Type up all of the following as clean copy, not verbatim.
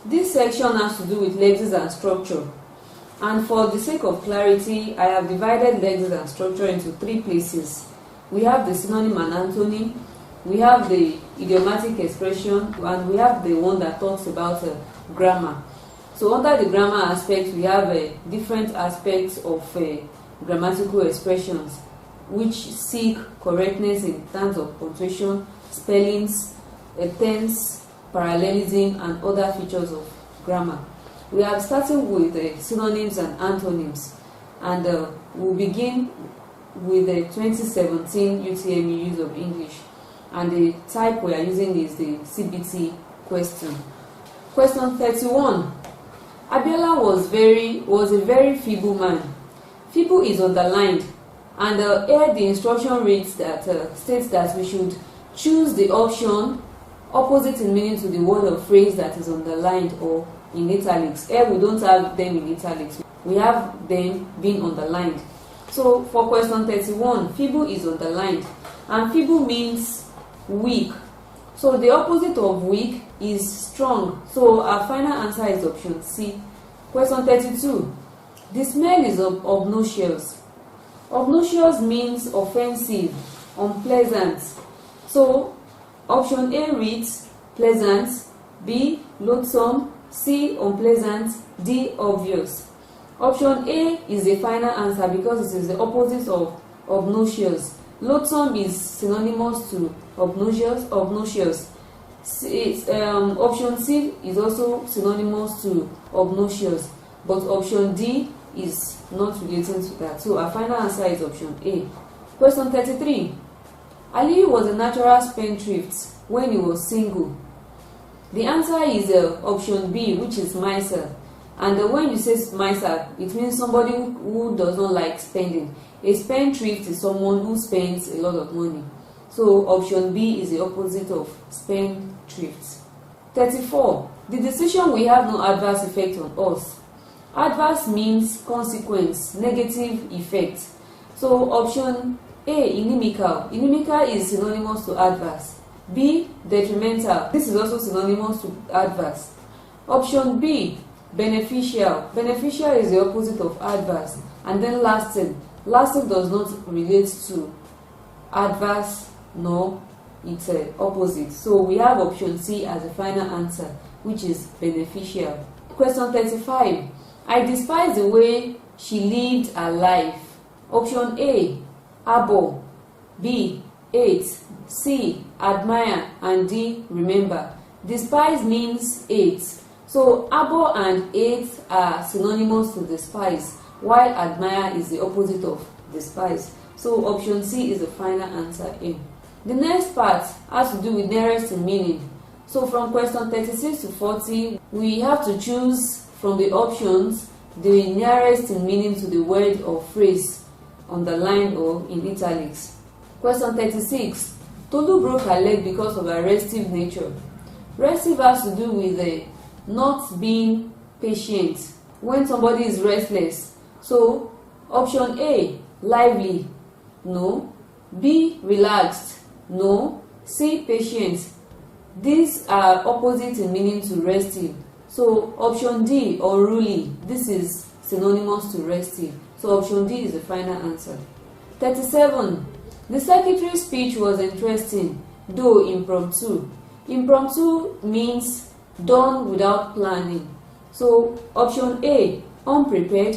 This section has to do with lexemes and structure, and for the sake of clarity, I have divided lexemes and structure into three places. We have the synonym and antonym, we have the idiomatic expression, and we have the one that talks about grammar. So under the grammar aspect, we have different aspects of grammatical expressions which seek correctness in terms of punctuation, spellings, tense, parallelism, and other features of grammar. We are starting with synonyms and antonyms, and we'll begin with the 2017 UTME Use of English, and the type we are using is the CBT question. Question 31. Abiola was a very feeble man. Feeble is underlined, and here the instruction reads that states that we should choose the option opposite in meaning to the word or phrase that is underlined or in italics. Here we don't have them in italics, we have them being underlined. So for question 31, feeble is underlined, and feeble means weak. So the opposite of weak is strong. So our final answer is option C. Question 32. The smell is obnoxious. Obnoxious means offensive, unpleasant. So option A reads pleasant, B loathsome, C unpleasant, D obvious. Option A is the final answer because it is the opposite of obnoxious. Loathsome is synonymous to obnoxious. Option C is also synonymous to obnoxious, but option D is not relating to that. So our final answer is option A. Question 33. Ali was a natural spendthrift when he was single. The answer is option B, which is miser. And when you say miser, it means somebody who does not like spending. A spendthrift is someone who spends a lot of money. So option B is the opposite of spendthrift. 34. The decision will have no adverse effect on us. Adverse means consequence, negative effect. So option A, inimical. Inimical is synonymous to adverse. B, detrimental. This is also synonymous to adverse. Option B, beneficial. Beneficial is the opposite of adverse. And then lasting. Lasting does not relate to adverse nor its opposite. So we have option C as the final answer, which is beneficial. Question 35. I despise the way she lived her life. Option A, abhor, B, hate, C, admire, and D, remember. Despise means hate. So abhor and hate are synonymous to despise, while admire is the opposite of despise. So option C is the final answer A. The next part has to do with nearest in meaning. So from question 36 to 40, we have to choose from the options the nearest in meaning to the word or phrase underlined or in italics. Question 36. Tolu broke her leg because of her restive nature. Restive has to do with not being patient when somebody is restless. So option A, lively, no. B, relaxed, no. C, patient. These are opposite in meaning to restive. So option D, unruly. This is synonymous to restive. So option D is the final answer. 37. The secretary's speech was interesting, though impromptu. Impromptu means done without planning. So option A, unprepared,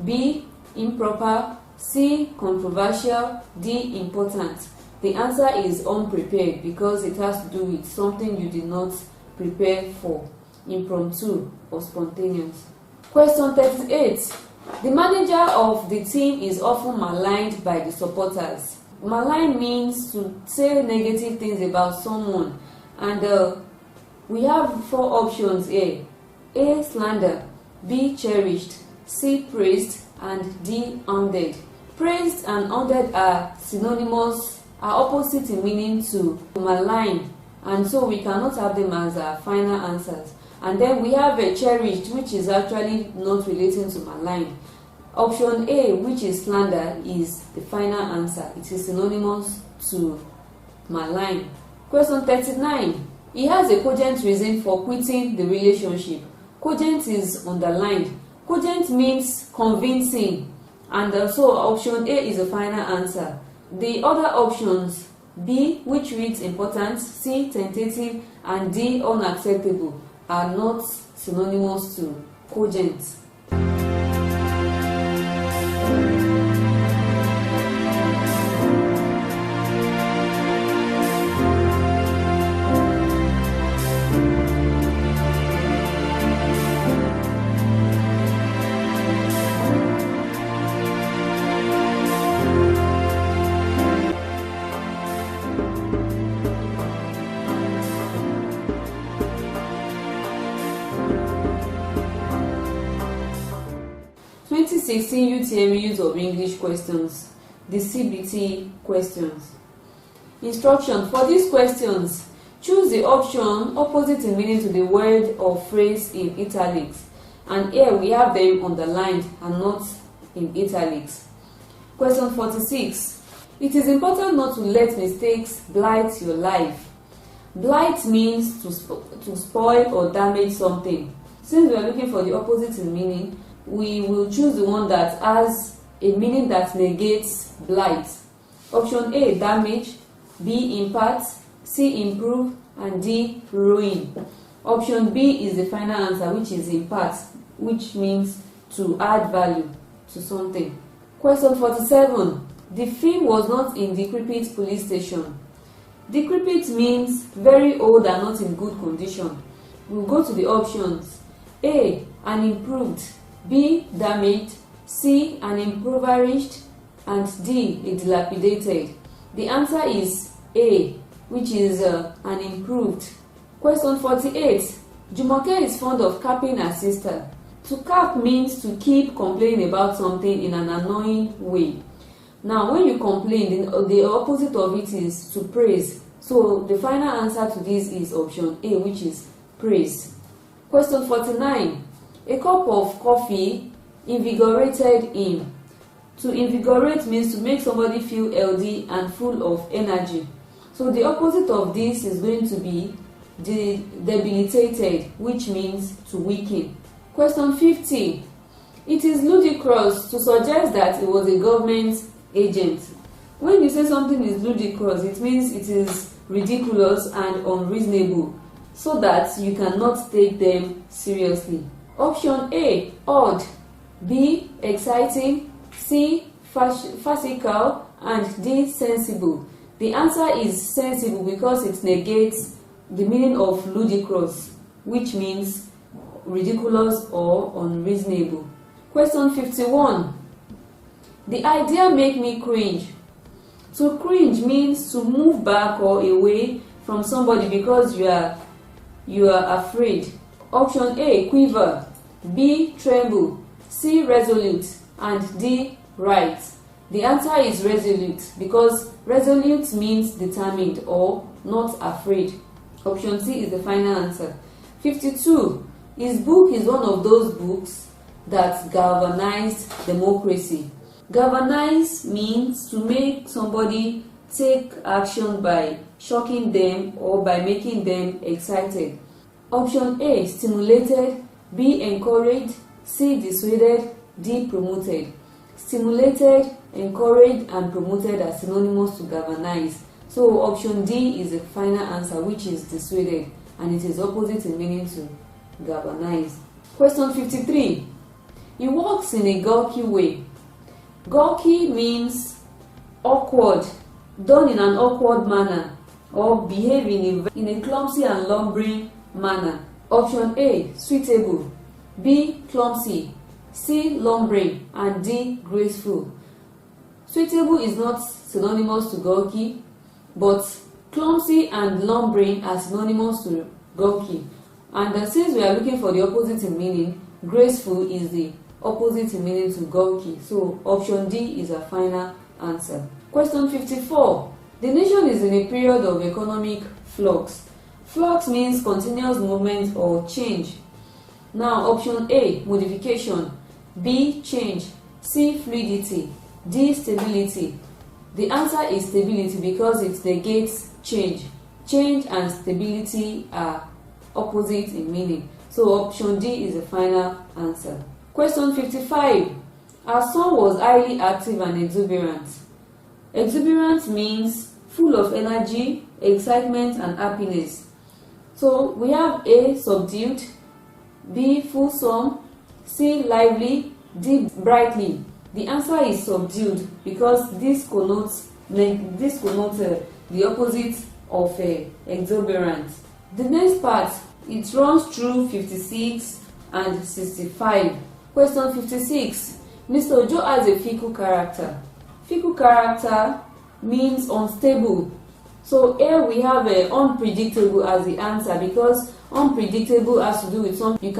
B, improper, C, controversial, D, important. The answer is unprepared because it has to do with something you did not prepare for, impromptu or spontaneous. Question 38. The manager of the team is often maligned by the supporters. Malign means to say negative things about someone, and we have four options here. A, slander, B, cherished, C, praised, and D, honored. Praised and honored are synonymous, are opposite in meaning to malign, and so we cannot have them as our final answers. And then we have a cherished, which is actually not relating to malign. Option A, which is slander, is the final answer. It is synonymous to malign. Question 39. He has a cogent reason for quitting the relationship. Cogent is underlined. Cogent means convincing, and so option A is the final answer. The other options, B, which reads important, C, tentative, and D, unacceptable, are not synonymous to cogent. 2016 UTM Use of English questions, the CBT questions. Instruction for these questions: choose the option opposite in meaning to the word or phrase in italics, and here we have them underlined and not in italics. Question 46. It is important not to let mistakes blight your life. Blight means to spoil or damage something. Since we are looking for the opposite in meaning, we will choose the one that has a meaning that negates blight. Option A, damage, B, impart, C, improve, and D, ruin. Option B is the final answer, which is impart, which means to add value to something. Question 47. The film was not in decrepit police station. Decrepit means very old and not in good condition. We'll go to the options. A, an improved, B, damaged, C, an impoverished, and D, a dilapidated. The answer is A, which is an improved. Question 48. Jumoke is fond of capping her sister. To cap means to keep complaining about something in an annoying way. Now, when you complain, the opposite of it is to praise. So, the final answer to this is option A, which is praise. Question 49. A cup of coffee invigorated him. To invigorate means to make somebody feel healthy and full of energy. So the opposite of this is going to be debilitated, which means to weaken. Question 50. It is ludicrous to suggest that it was a government agent. When you say something is ludicrous, it means it is ridiculous and unreasonable, so that you cannot take them seriously. Option A, odd, B, exciting, C, farcical, and D, sensible. The answer is sensible because it negates the meaning of ludicrous, which means ridiculous or unreasonable. Question 51. The idea make me cringe. To cringe means to move back or away from somebody because you are afraid. Option A, quiver, B, tremble, C, resolute, and D, right. The answer is resolute because resolute means determined or not afraid. Option C is the final answer. 52. His book is one of those books that galvanized democracy. Galvanize means to make somebody take action by shocking them or by making them excited. Option A, stimulated, B, encouraged, C, dissuaded, D, promoted. Stimulated, encouraged, and promoted are synonymous to galvanize. So option D is the final answer, which is dissuaded, and it is opposite in meaning to galvanize. Question 53. He walks in a gawky way. Gawky means awkward, done in an awkward manner, or behave in a clumsy and lumbering manner. Option A, suitable, B, clumsy, C, lumbering, and D, graceful. Suitable is not synonymous to gawky, but clumsy and lumbering are synonymous to gawky. And since we are looking for the opposite in meaning, graceful is the opposite in meaning to gawky. So option D is a final answer. Question 54. The nation is in a period of economic flux. Flux means continuous movement or change. Now option A, modification, B, change, C. Fluidity. D. Stability. The answer is stability because it negates change. Change and stability are opposite in meaning. So option D is the final answer. Question 55. Our son was highly active and exuberant. Exuberant means full of energy, excitement and happiness. So we have A. Subdued, B. Fulsome, C. Lively, D. Brightly. The answer is subdued because this connotes the opposite of exuberant. The next part, it runs through 56 and 65. Question 56. Mr. Ojo has a fickle character. Fickle character means unstable. So here we have unpredictable as the answer because unpredictable has to do with something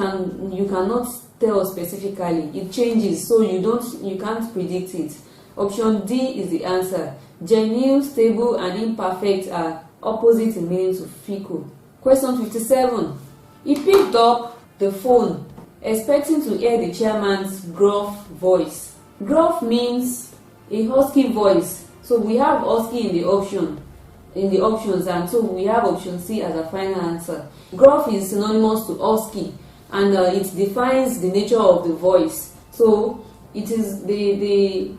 you cannot tell specifically. It changes, so you can't predict it. Option D is the answer. Genuine, stable and imperfect are opposite in meaning to fickle. Question 57. He picked up the phone expecting to hear the chairman's gruff voice. Gruff means a husky voice. So we have husky in the options, and so we have option C as a final answer. Gruff is synonymous to husky, and it defines the nature of the voice. So it is the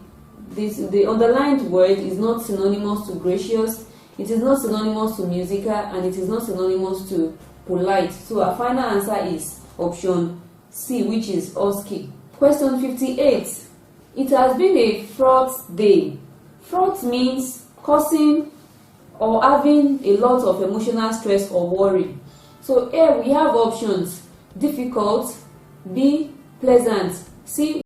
underlined word is not synonymous to gracious, it is not synonymous to musical, and it is not synonymous to polite. So our final answer is option C, which is husky. Question 58. It has been a fraught day. Fraught means causing or having a lot of emotional stress or worry. So here we have options: difficult, B. pleasant, C.